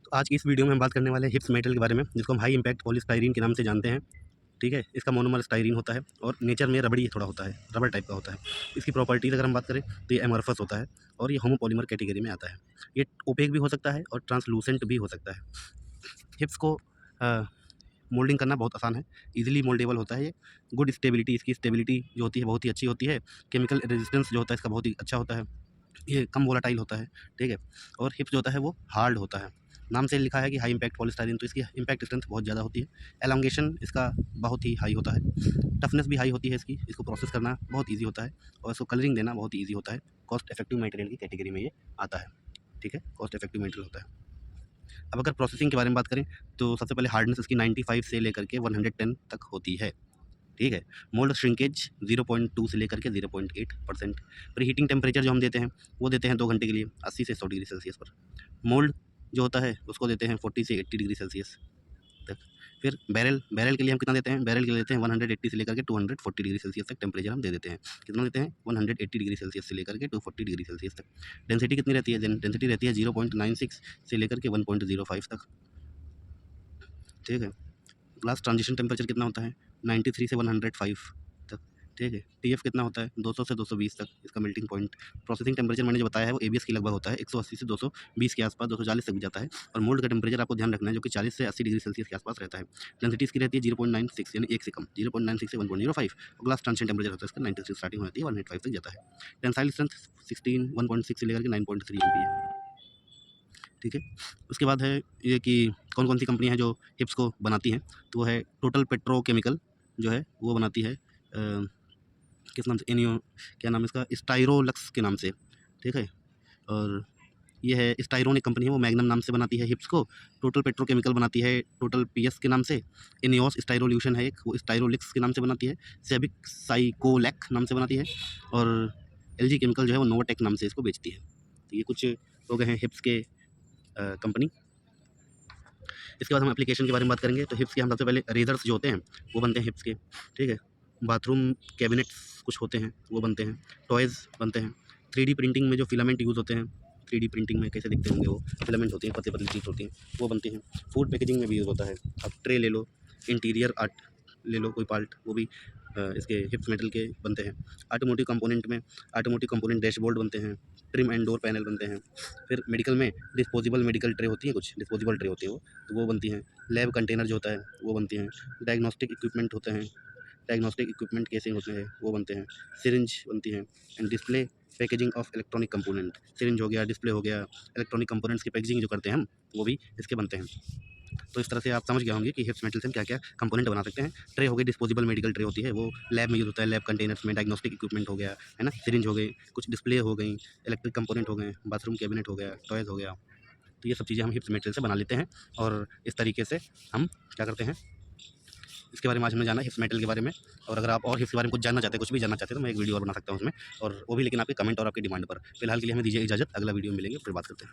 तो आज की इस वीडियो में हम बात करने वाले हैं हिप्स मेटल के बारे में, जिसको हम हाई इम्पैक्ट पॉलीस्टाइरीन के नाम से जानते हैं। ठीक है, इसका मोनोमर स्टाइरीन होता है और नेचर में रबड़ी थोड़ा होता है, रबर टाइप का होता है। इसकी प्रॉपर्टीज़ अगर हम बात करें तो ये एमॉर्फस होता है और ये होमोपॉलीमर कैटेगरी में आता है। ये ओपेक भी हो सकता है और ट्रांसलूसेंट भी हो सकता है। हिप्स को मोल्डिंग करना बहुत आसान है, ईजिली मोल्डेबल होता है ये। गुड स्टेबिलिटी, इसकी स्टेबिलिटी जो होती है बहुत ही अच्छी होती है। केमिकल रेजिस्टेंस जो होता है इसका बहुत ही अच्छा होता है। ये कम वोलाटाइल होता है, ठीक है। और हिप्स जो होता है वो हार्ड होता है। नाम से लिखा है कि हाई इम्पैक्ट पॉलीस्टाइरीन, तो इसकी इम्पैक्ट स्ट्रेंथ बहुत ज़्यादा होती है। एलोंगेशन इसका बहुत ही हाई होता है। टफनेस भी हाई होती है इसकी, इसको प्रोसेस करना बहुत ईजी होता है और इसको कलरिंग देना बहुत ईजी होता है। कॉस्ट इफेक्टिव मटेरियल की कैटेगरी में ये आता है, ठीक है। कॉस्ट इफेक्टिव मटेरियल होता है। अब अगर प्रोसेसिंग के बारे में बात करें तो सबसे पहले हार्डनेस इसकी 95 से लेकर के 110 तक होती है, ठीक है। मोल्ड श्रिंकेज 0.2 से लेकर के 0.8%। प्री हीटिंग टेम्परेचर जो हम देते हैं वो देते हैं 2 घंटे के लिए 80 से 100 डिग्री सेल्सियस पर। मोल्ड जो होता है उसको देते हैं 40 से 80 डिग्री सेल्सियस तक। फिर बैरल के लिए हम कितना देते हैं, बैरल के लिए देते हैं 180 से लेकर के 240 डिग्री सेल्सियस तक टेम्परेचर हम दे देते हैं। कितना देते हैं, 180 डिग्री सेल्सियस से लेकर के 240 डिग्री सेल्सियस तक। डेंसिटी कितनी रहती है, डेंसिटी रहती है 0.96 से लेकर के 1.05 तक, ठीक है। ग्लास ट्रांजिशन टेम्परेचर कितना होता है, 93 से 105 तक, ठीक है। टीएफ कितना होता है, 200 से 220 तक इसका मेल्टिंग पॉइंट। प्रोसेसिंग टेम्परेचर मैंने जो बताया है वो एबीएस की लगभग होता है, 180 से 220 के आसपास, 240 तक भी जाता है। और मोल्ड का टेम्परेचर आपको ध्यान रखना है जो कि 40 से 80 डिग्री सेल्सियस के आसपास रहता है। डेंसिटी इसकी रहती है 0.96 यानी 1 से कम, 0.96 से 1.05। और ग्लास ट्रांजिशन टेम्परेचर होता है इसका 93 स्टार्टिंग होती है, 185 तक जाता है। टेंसाइल स्ट्रेंथ 16 1.6 से लेकर के 9.3 एमपी है, ठीक है। उसके बाद है ये कि कौन कौन सी कंपनी है जो हिप्स को बनाती हैं, तो वो है टोटल पेट्रोकेमिकल जो है वो बनाती है किस नाम से, एनियो, क्या नाम है इसका, स्टाइरोलक्स के नाम से, ठीक है। और ये है स्टाइरोन एक कंपनी है, वो मैग्नम नाम से बनाती है हिप्स को। टोटल पेट्रोकेमिकल बनाती है टोटल पीएस के नाम से। इनियोस स्टाइरोल्यूशन है एक, वो स्टाइरोलिक्स के नाम से बनाती है। सेबिक साइकोलैक नाम से बनाती है। और एलजी केमिकल जो है वो नोवाटेक नाम से इसको बेचती है। तो ये कुछ हो गए हैं हिप्स के कंपनी। इसके बाद हम एप्लीकेशन के बारे में बात करेंगे। तो हिप्स के हम सबसे पहले रेजर्स जो होते हैं वो बनते हैं हिप्स के, ठीक है। बाथरूम कैबिनेट्स कुछ होते हैं वो बनते हैं। टॉयज़ बनते हैं। 3D प्रिंटिंग में जो फिलामेंट यूज़ होते हैं, 3D प्रिंटिंग में कैसे दिखते होंगे वो फिलामेंट होती हैं, पतली पतली चीज़ होती हैं, वो बनती हैं। फूड पैकेजिंग में भी यूज़ होता है। अब ट्रे ले लो, इंटीरियर आर्ट ले लो कोई पार्ट, वो भी इसके हिप्स मेटल के बनते हैं। ऑटोमोटिव कंपोनेंट में ऑटोमोटिव कंपोनेंट डैशबोर्ड बनते हैं। ट्रिम एंड डोर पैनल बनते हैं। फिर मेडिकल में डिस्पोजेबल मेडिकल ट्रे होती हैं, कुछ डिस्पोजेबल ट्रे होती है वो, तो वो बनती हैं। लैब कंटेनर जो होता है वो बनती हैं। डायग्नोस्टिक इक्विपमेंट होते हैं, डायग्नोस्टिक इक्विपमेंट केसिंग होते हैं वो बनते हैं। सिरिंज बनती हैं। And display packaging of electronic component, syringe हो गया, डिस्प्ले हो गया, इलेक्ट्रॉनिक कंपोनेंट्स की पैकेजिंग जो करते हैं हम वो भी इसके बनते हैं। तो इस तरह से आप समझ गए होंगे कि हिप्स मेटल से हम क्या क्या कंपोनेंट बना सकते हैं। ट्रे हो गई, डिस्पोजेबल मेडिकल ट्रे होती है, वो लैब में यूज़ होता है, लैब कंटेनर्स में। डायग्नोस्टिक इक्विपमेंट हो गया, है ना, सिरिंज हो गई, कुछ डिस्प्ले हो गई, इलेक्ट्रिक कंपोनेंट हो गए, बाथरूम कैबिनेट हो गया, टॉयज़ हो गया। तो ये सब चीज़ें हम हिप्स मेटल से बना लेते हैं और इस तरीके से हम क्या करते हैं, इसके बारे में आज हमने जाना हिप्स मेटल के बारे में। और अगर आप और हिप्स के बारे में कुछ जानना चाहते हैं, कुछ भी जानना चाहते हैं, तो मैं एक वीडियो और बना सकता हूँ उसमें, और वो भी लेकिन आपके कमेंट और आपकी डिमांड पर। फिलहाल के लिए हमें दीजिए इजाज़त, अगला वीडियो में मिलेंगे, फिर बात करते हैं।